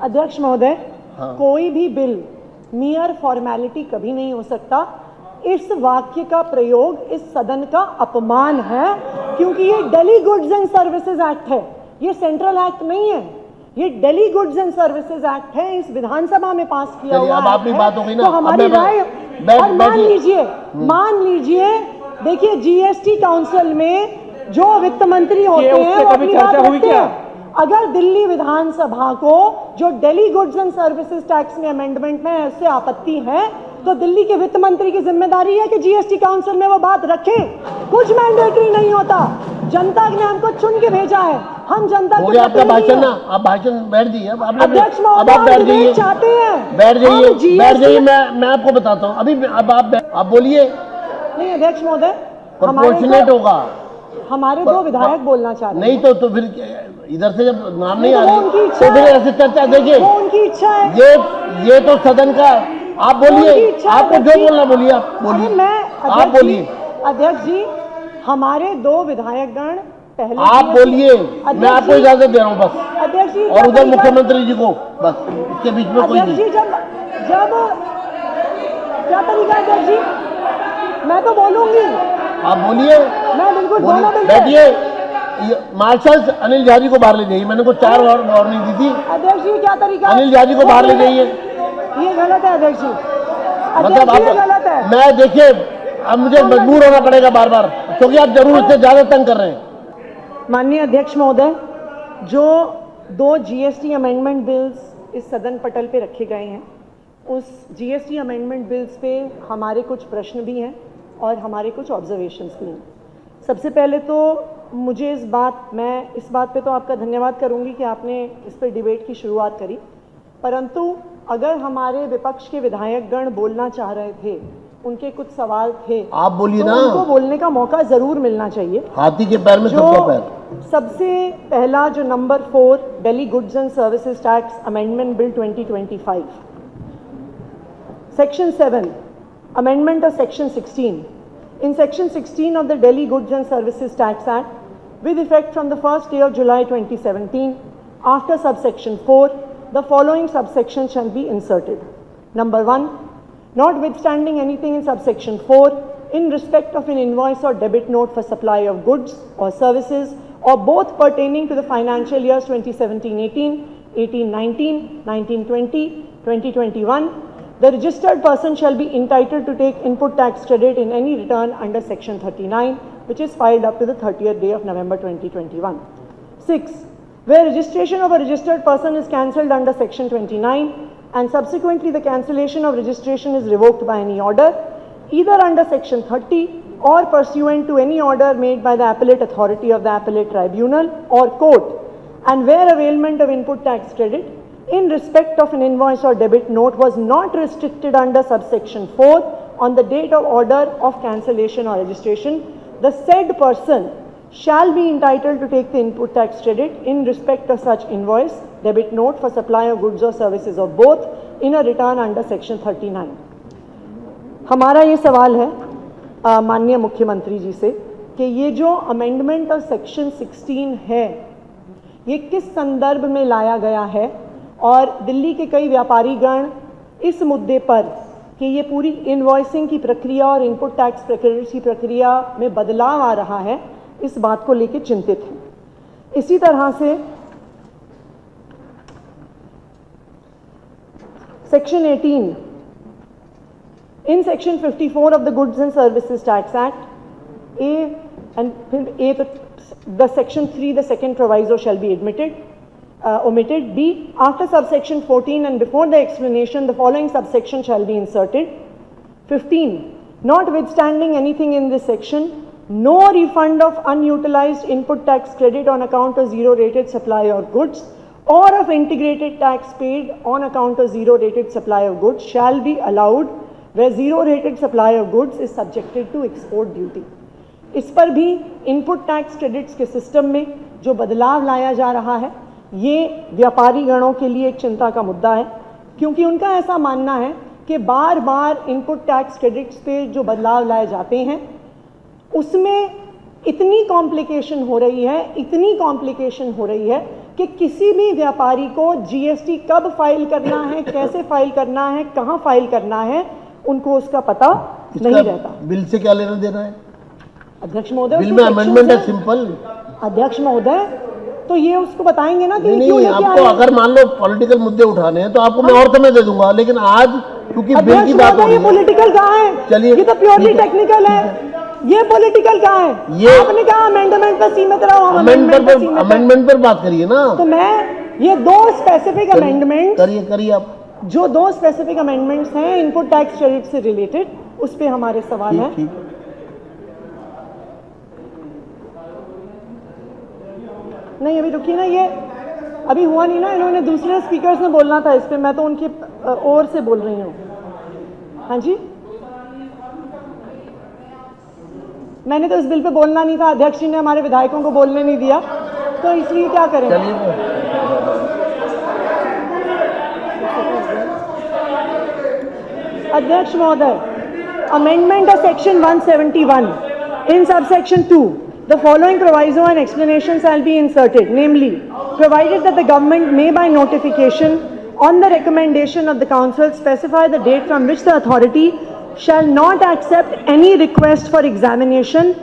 अध्यक्ष महोदय, कोई भी बिल मियर फॉर्मेलिटी कभी नहीं हो सकता। इस वाक्य का प्रयोग इस सदन का अपमान है, क्योंकि ये Delhi goods and services act है, ये सेंट्रल एक्ट नहीं है, ये Delhi goods and services act है, इस विधानसभा में पास किया हुआ है। तो हमारी राय, और मान लीजिए देखिए, जीएसटी काउंसिल में जो वित्त मंत्री होते हैं वो अपनी बात रखते हैं। अगर दिल्ली विधानसभा को जो Delhi goods and services tax में अमेंडमेंट में उससे आपत्ति है, तो दिल्ली के वित्त मंत्री की जिम्मेदारी है कि जीएसटी काउंसिल में वो बात रखें। कुछ मैंडेटरी नहीं होता, जनता ने हमको चुन के भेजा है, हम जनता के आपका भाषण ना, आप भाषण बैठ जाइए। अध्यक्ष महोदय चाहते हैं, बैठ जाइए, मैं आपको बताता हूँ अभी। अब आप बोलिए। नहीं अध्यक्ष महोदय, प्रोपोर्शनेट होगा। हमारे दो विधायक बोलना चाहते हैं। नहीं तो फिर इधर से जब नाम नहीं आ रही तो फिर ऐसे चर्चा। देखिए उनकी इच्छा है, ये तो सदन का। आप बोलिए, आपको जो बोलना बोलिए, आप बोलिए, आप बोलिए। अध्यक्ष जी, हमारे दो विधायकगण पहले आप बोलिए, मैं आपको इजाजत दे रहा हूँ बस। अध्यक्ष जी, और उधर मुख्यमंत्री जी को, बस इसके बीच में कोई नहीं। जब क्या तरीका है अध्यक्ष जी, मैं तो बोलूंगी, आप बोलिए, मैं बिल्कुल दोनों बैठिए। मार्शल अनिल झा जी को बाहर ले जाइए, मैंने को 4 वार्निंग दी थी। अध्यक्ष जी क्या तरीका, अनिल झा जी को बाहर ले जाइए। ये गलत है अध्यक्ष जी, मतलब ये गलत है। मैं देखिए, अब मुझे मजबूर होना पड़ेगा बार बार, क्योंकि आप जरूर इससे ज्यादा तंग कर रहे हैं। माननीय अध्यक्ष महोदय, जो 2 जीएसटी अमेंडमेंट बिल्स इस सदन पटल पे रखे गए हैं, उस जीएसटी अमेंडमेंट बिल्स पे हमारे कुछ प्रश्न भी हैं और हमारे कुछ ऑब्जर्वेशंस भी हैं। सबसे पहले तो मुझे मैं इस बात पे तो आपका धन्यवाद करूंगी कि आपने इस पर डिबेट की शुरुआत करी, परंतु अगर हमारे विपक्ष के विधायकगण बोलना चाह रहे थे, उनके कुछ सवाल थे, आप बोलिए ना, उनको बोलने का मौका जरूर मिलना चाहिए। हाथी के पैर में सबका पैर। सबसे पहला जो number 4 Delhi goods and services tax amendment bill 2025, section 7 amendment of section 16. In section 16 of the Delhi Goods and Services Tax Act, with effect from the 1st day of July 2017, after subsection 4, the following subsections shall be inserted. Number 1, notwithstanding anything in subsection 4, in respect of an invoice or debit note for supply of goods or services, or both pertaining to the financial years 2017-18, 18-19, 19-20, 2021, the registered person shall be entitled to take input tax credit in any return under section 39, which is filed up to the 30th day of November 2021. 6. Where registration of a registered person is cancelled under section 29 and subsequently the cancellation of registration is revoked by any order, either under section 30 or pursuant to any order made by the appellate authority of the appellate tribunal or court, and where availment of input tax credit in respect of an invoice or debit note was not restricted under subsection 4 on the date of order of cancellation or registration, the said person shall be entitled to take the input tax credit in respect of such invoice, debit note for supply of goods or services or both in a return under section 39. हमारा ये सवाल है माननीय मुख्यमंत्री जी से कि ये जो अमेंडमेंट ऑफ सेक्शन 16 है, ये किस संदर्भ में लाया गया है, और दिल्ली के कई व्यापारीगण इस मुद्दे पर कि ये पूरी इनवॉइसिंग की प्रक्रिया और इनपुट टैक्स क्रेडिट की प्रक्रिया में बदलाव आ रहा है, इस बात को लेकर चिंतित हैं। इसी तरह से section 18, in section 54 of the goods and services tax act, the section 3 the second proviso shall be omitted. B, after subsection 14 and before the explanation, the following subsection shall be inserted. 15, notwithstanding anything in this section, no refund of unutilized input tax credit on account of zero rated supply of goods or of integrated tax paid on account of zero rated supply of goods shall be allowed where zero rated supply of goods is subjected to export duty. इस पर भी input tax credits के system में जो बदलाव लाया जा रहा है, ये व्यापारी गणों के लिए एक चिंता का मुद्दा है, क्योंकि उनका ऐसा मानना है कि बार बार इनपुट टैक्स क्रेडिट्स पे जो बदलाव लाए जाते हैं उसमें इतनी कॉम्प्लिकेशन हो रही है कि किसी भी व्यापारी को जीएसटी कब फाइल करना है, कैसे फाइल करना है, कहां फाइल करना है, उनको उसका पता नहीं रहता। बिल से क्या लेना देना है? अध्यक्ष महोदय, बिल में अमेंडमेंट है सिंपल। अध्यक्ष महोदय, तो ये उसको बताएंगे ना कि नहीं, आपको अगर मान लो पॉलिटिकल मुद्दे उठाने हैं तो आपको मैं और समय दे दूंगा, लेकिन आज क्योंकि बिल की बात हो रही है। ये पॉलिटिकल कहाँ है? चलिए, ये तो प्योरली टेक्निकल है। ये पॉलिटिकल कहाँ है? ये आपने कहा अमेंडमेंट पर सीमित रहो, अमेंडमेंट पर बात करिए ना। तो मैं ये दो स्पेसिफिक अमेंडमेंट करिए आप। जो दो स्पेसिफिक अमेंडमेंट्स हैं इनपुट टैक्स क्रेडिट से रिलेटेड, उस पे हमारे सवाल है। नहीं, अभी रुकिए ना, ये अभी हुआ नहीं ना, इन्होंने दूसरे स्पीकर्स ने बोलना था इस पे, मैं तो उनकी ओर से बोल रही हूँ। हाँ जी, मैंने तो इस बिल पे बोलना नहीं था, अध्यक्ष जी ने हमारे विधायकों को बोलने नहीं दिया, तो इसलिए क्या करें। अध्यक्ष महोदय, amendment of section 171 in subsection 2, the following proviso and explanations shall be inserted, namely, provided that the government may by notification on the recommendation of the council specify the date from which the authority shall not accept any request for examination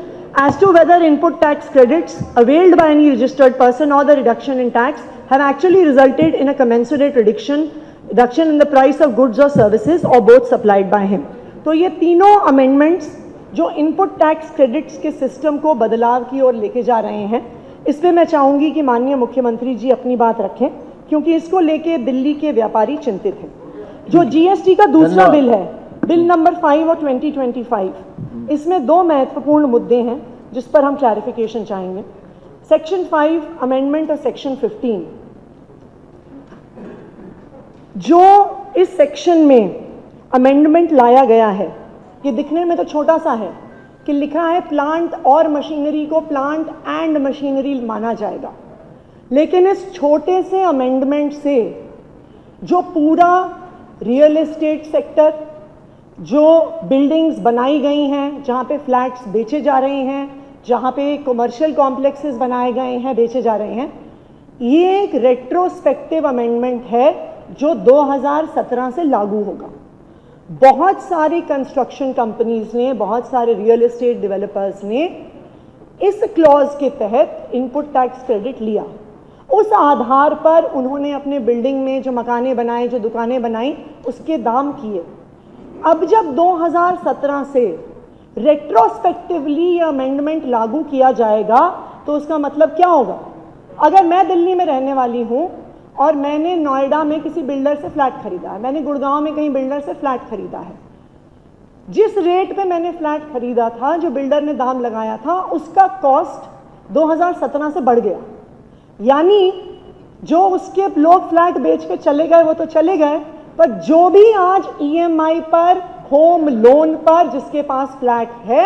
as to whether input tax credits availed by any registered person or the reduction in tax have actually resulted in a commensurate reduction in the price of goods or services or both supplied by him. तो ये तीनों amendments जो input tax credits के system को बदलाव की ओर लेके जा रहे हैं, इस पे मैं चाहूंगी कि माननीय मुख्यमंत्री जी अपनी बात रखें, क्योंकि इसको लेके दिल्ली के व्यापारी चिंतित हैं। जो जीएसटी का दूसरा बिल है, बिल नंबर 5 और 2025, इसमें दो महत्वपूर्ण मुद्दे हैं जिस पर हम क्लैरिफिकेशन चाहेंगे। सेक्शन 5 अमेंडमेंट और सेक्शन 15, जो इस सेक्शन में अमेंडमेंट लाया गया है, ये दिखने में तो छोटा सा है कि लिखा है प्लांट और मशीनरी को प्लांट एंड मशीनरी माना जाएगा, लेकिन इस छोटे से अमेंडमेंट से जो पूरा रियल एस्टेट सेक्टर, जो बिल्डिंग्स बनाई गई हैं, जहाँ पे फ्लैट्स बेचे जा रहे हैं, जहाँ पे कमर्शियल कॉम्प्लेक्सेस बनाए गए हैं, बेचे जा रहे हैं, ये एक रेट्रोस्पेक्टिव अमेंडमेंट है जो 2017 से लागू होगा। बहुत सारी कंस्ट्रक्शन कंपनीज ने, बहुत सारे रियल एस्टेट डेवलपर्स ने इस क्लॉज के तहत इनपुट टैक्स क्रेडिट लिया। उस आधार पर उन्होंने अपने बिल्डिंग में जो मकानें बनाए, जो दुकानें बनाई, उसके दाम किए। अब जब 2017 से रेट्रोस्पेक्टिवली ये अमेंडमेंट लागू किया जाएगा तो उसका मतलब क्या होगा? अगर मैं दिल्ली में रहने वाली हूँ और मैंने नोएडा में किसी बिल्डर से फ्लैट खरीदा है, मैंने गुड़गांव में कहीं बिल्डर से फ्लैट खरीदा है, जिस रेट पे मैंने फ्लैट खरीदा था, जो बिल्डर ने दाम लगाया था, उसका कॉस्ट 2017 से बढ़ गया। यानी जो उसके लोग फ्लैट बेच के चले गए वो तो चले गए, पर जो भी आज ईएमआई पर, होम लोन पर जिसके पास फ्लैट है,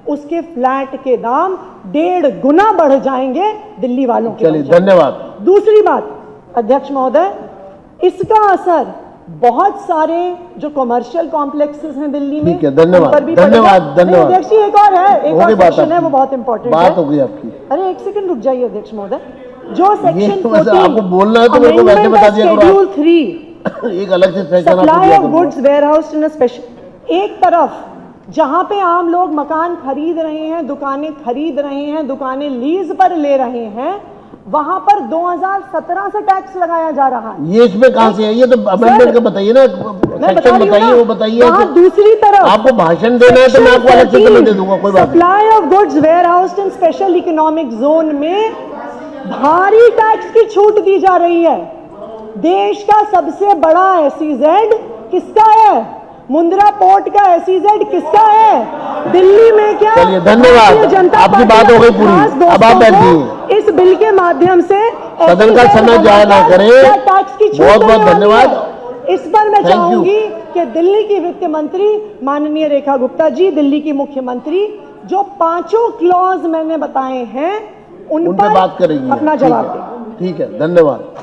उसके फ्लैट के दाम 1.5 गुना बढ़ जाएंगे दिल्ली वालों के। चलिए, धन्यवाद। दूसरी बात अध्यक्ष महोदय, इसका असर बहुत सारे जो कमर्शियल कॉम्प्लेक्सेस हैं दिल्ली में, ठीक है, धन्यवाद, धन्यवाद। अध्यक्ष जी, एक और है, एक और सेक्शन है, वो बहुत इंपॉर्टेंट बात हो गई आपकी। अरे एक सेकंड रुक जाइए अध्यक्ष महोदय, जो सेक्शन 14 आपको बोलना है तो मेरे को वैसे बता दिया करो। शेड्यूल 3 एक अलग से section supply of goods warehouse in a special, एक तरफ जहां पे आम लोग मकान खरीद रहे हैं, दुकानें खरीद रहे हैं, दुकानें लीज पर ले रहे हैं, वहां पर 2017 से टैक्स लगाया जा रहा है। ये इसमें कहां से है? ये तो अमेंडमेंट का बताइए ना, सेक्शन बताइए, वो बताइए। दूसरी तरफ आपको भाषण देना है तो मैं आपको अलग से समय दे दूंगा, कोई बात नहीं। Supply of goods warehouse in special economic zone में भारी टैक्स की छूट दी जा रही है। देश का सबसे बड़ा एसईजेड किसका है? मुंद्रा पोर्ट का एसईजेड किसका है? दिल्ली में क्या? चलिए, धन्यवाद, जनता आपकी बात हो गई पूरी, अब आप बैठिए। इस बिल के माध्यम से सदन का समय जाया ना करें। टैक्स की छूट बहुत बहुत धन्यवाद। इस पर मैं चाहूंगी कि दिल्ली की वित्त मंत्री माननीय रेखा गुप्ता जी, दिल्ली की मुख्यमंत्री, जो 5 क्लॉज मैंने बताए हैं उन पर बात करेंगी, अपना जवाब दें। ठीक है, धन्यवाद।